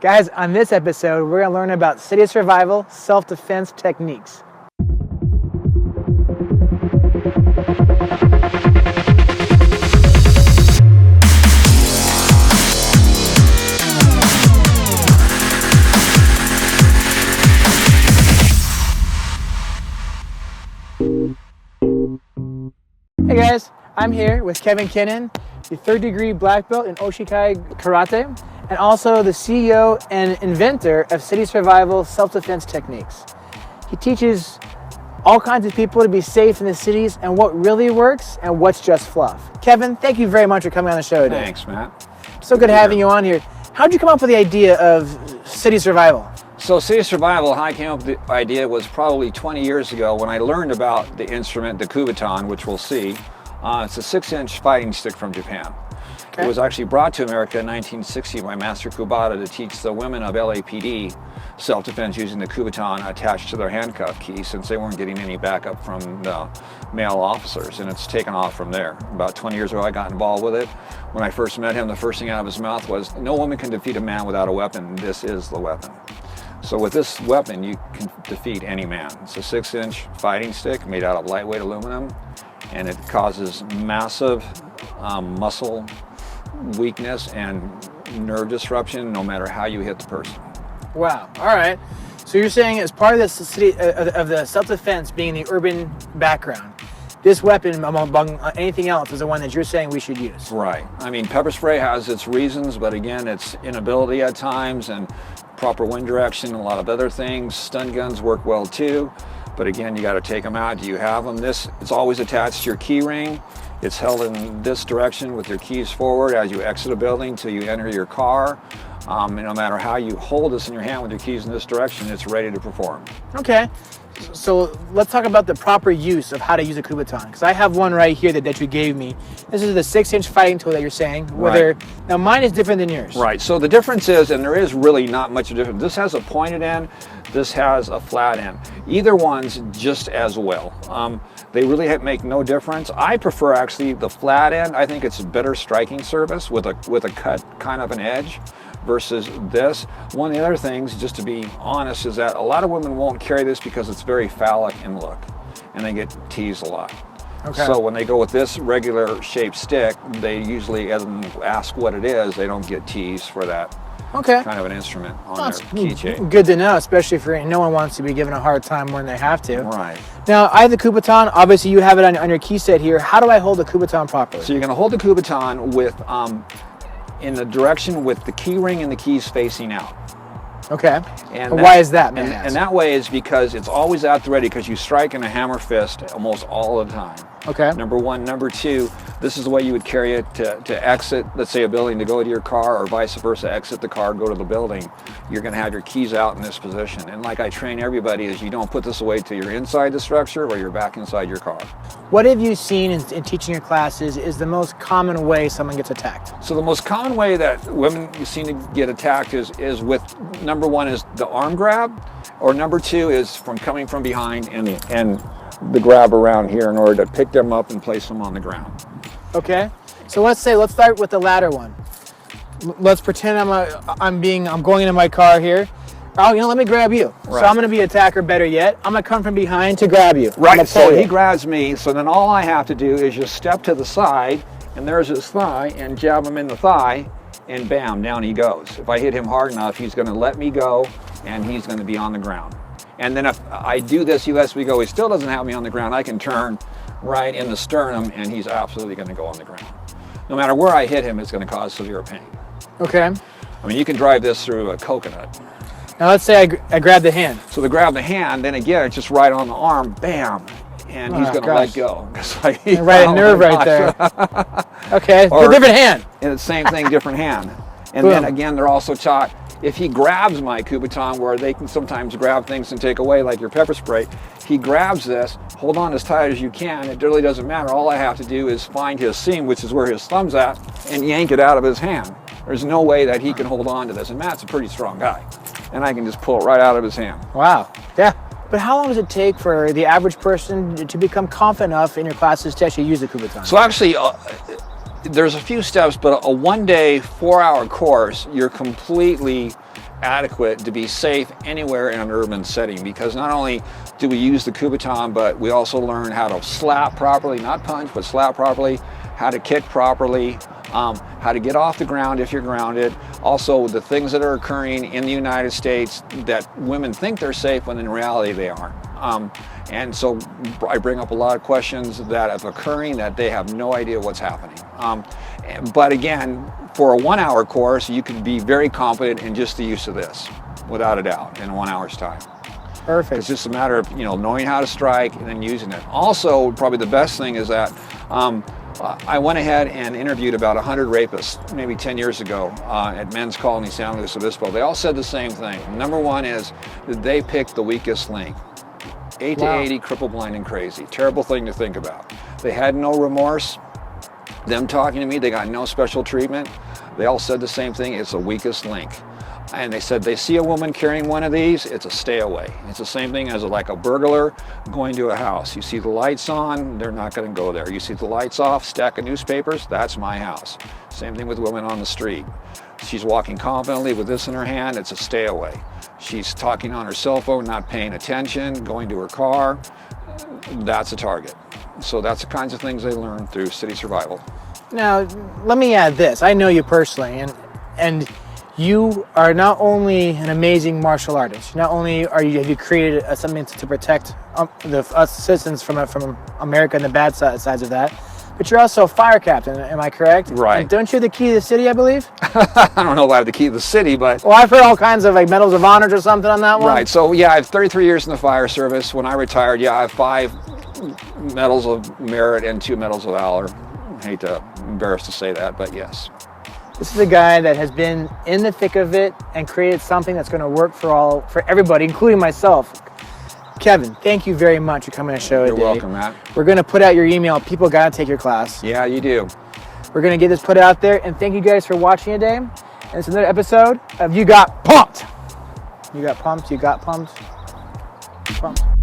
Guys, on this episode, we're going to learn about city survival self-defense techniques. Hey guys, I'm here with Kevin Kinnon, the 3rd degree black belt in Yoshukai karate, and also the CEO and inventor of city survival self-defense techniques. He teaches all kinds of people to be safe in the cities and what really works and what's just fluff. Kevin, thank you very much for coming on the show today. Thanks, Matt. So good having you on here. How'd you come up with the idea of city survival? So city survival, how I came up with the idea was probably 20 years ago when I learned about the instrument, the kubotan, which we'll see. It's a 6-inch fighting stick from Japan. Okay. It was actually brought to America in 1960 by Master Kubotan to teach the women of LAPD self-defense using the kubotan attached to their handcuff key, since they weren't getting any backup from the male officers, and it's taken off from there. About 20 years ago I got involved with it. When I first met him, the first thing out of his mouth was, "No woman can defeat a man without a weapon. This is the weapon." So with this weapon you can defeat any man. It's a 6-inch fighting stick made out of lightweight aluminum, and it causes massive muscle weakness and nerve disruption no matter how you hit the person. Wow. All right. So you're saying as part of the city of the self-defense being the urban background, this weapon among anything else is the one that you're saying we should use. Right. I mean, pepper spray has its reasons, but again, it's inability at times and proper wind direction and a lot of other things. Stun guns work well too, but again, you got to take them out. Do you have them? It's always attached to your key ring. It's held in this direction with your keys forward as you exit a building till you enter your car. And no matter how you hold this in your hand with your keys in this direction, it's ready to perform. Okay. So let's talk about the proper use of how to use a kubotan, because I have one right here that you gave me. This is the 6-inch fighting tool that you're saying. Right. Now mine is different than yours. Right. So the difference is, and there is really not much difference. This has a pointed end. This has a flat end. Either one's just as well. They really make no difference. I prefer actually the flat end. I think it's a better striking surface with a cut kind of an edge versus this. One of the other things, just to be honest, is that a lot of women won't carry this because it's very phallic in look, and they get teased a lot. Okay. So when they go with this regular shaped stick, they usually ask what it is. They don't get teased for that kind of an instrument on their keychain. Good to know, especially if no one wants to be given a hard time when they have to. Right. Now, I have the kubotan. Obviously, you have it on your key set here. How do I hold the kubotan properly? So you're going to hold the kubotan with in the direction with the key ring and the keys facing out. Okay. And why is that, man? And that way is because it's always at the ready, because you strike in a hammer fist almost all the time. Okay. Number one. Number two, this is the way you would carry it to exit, let's say, a building to go to your car, or vice versa, exit the car, go to the building. You're going to have your keys out in this position. And like I train everybody, is you don't put this away till you're inside the structure or you're back inside your car. What have you seen in teaching your classes is the most common way someone gets attacked? So the most common way that women seem to get attacked is with, number one is the arm grab, or number two is from coming from behind and the grab around here in order to pick them up and place them on the ground. Okay. So let's start with the latter one. Let's pretend I'm going into my car here. Oh, let me grab you. Right. So I'm going to be attacker, better yet. I'm going to come from behind to grab you. Right, so he grabs me, so then all I have to do is just step to the side, and there's his thigh, and jab him in the thigh, and bam, down he goes. If I hit him hard enough, he's going to let me go, and he's going to be on the ground. And then if I do this, he lets me go, he still doesn't have me on the ground, I can turn right in the sternum, and he's absolutely going to go on the ground. No matter where I hit him, it's going to cause severe pain. Okay. I mean, you can drive this through a coconut. Now let's say I grab the hand. So to grab the hand, then again, it's just right on the arm, bam, and he's going to let go. Right, a nerve right there. Okay, a different hand. And the same thing, different hand. And then again, they're also taught, if he grabs my kubotan, where they can sometimes grab things and take away, like your pepper spray, he grabs this, hold on as tight as you can. It really doesn't matter. All I have to do is find his seam, which is where his thumb's at, and yank it out of his hand. There's no way that he can hold on to this. And Matt's a pretty strong guy, and I can just pull it right out of his hand. Wow. Yeah. But how long does it take for the average person to become confident enough in your classes to actually use the kubotan? So actually, there's a few steps, but a one-day, 4-hour course, you're completely adequate to be safe anywhere in an urban setting, because not only do we use the Kubotan, but we also learn how to slap properly, not punch, but slap properly, how to kick properly, how to get off the ground if you're grounded. Also, the things that are occurring in the United States that women think they're safe when in reality they aren't. And so I bring up a lot of questions that are occurring that they have no idea what's happening. But again, for a 1 hour course, you can be very competent in just the use of this, without a doubt, in 1 hour's time. Perfect. It's just a matter of, knowing how to strike and then using it. Also, probably the best thing is that I went ahead and interviewed about 100 rapists maybe 10 years ago at Men's Colony San Luis Obispo. They all said the same thing. Number one is that they picked the weakest link. 8 to 80, cripple, blind, and crazy. Terrible thing to think about. They had no remorse. Them talking to me, they got no special treatment. They all said the same thing, it's the weakest link. And they said they see a woman carrying one of these, it's a stay away. It's the same thing as like a burglar going to a house. You see the lights on, they're not going to go there. You see the lights off, stack of newspapers, that's my house. Same thing with women on the street. She's walking confidently with this in her hand, it's a stay away. She's talking on her cell phone, not paying attention, going to her car, that's a target. So that's the kinds of things they learn through city survival. Now, let me add this. I know you personally, and you are not only an amazing martial artist. Not only have you created something to protect us citizens from America and the bad sides of that, but you're also a fire captain. Am I correct? Right. And don't you have the key to the city, I believe? I don't know if I have the key to the city, but... Well, I've heard all kinds of like medals of honors or something on that one. Right. So yeah, I have 33 years in the fire service. When I retired, I have 5 medals of merit and 2 medals of valor. I hate to embarrass to say that, but yes. This is a guy that has been in the thick of it and created something that's going to work for everybody, including myself. Kevin, ting you very much for coming on the show today. You're welcome, Matt. We're going to put out your email. People got to take your class. Yeah, you do. We're going to get this put out there, and thank you guys for watching today. And it's another episode of You Got Pumped. You got pumped, you got pumped. Pumped.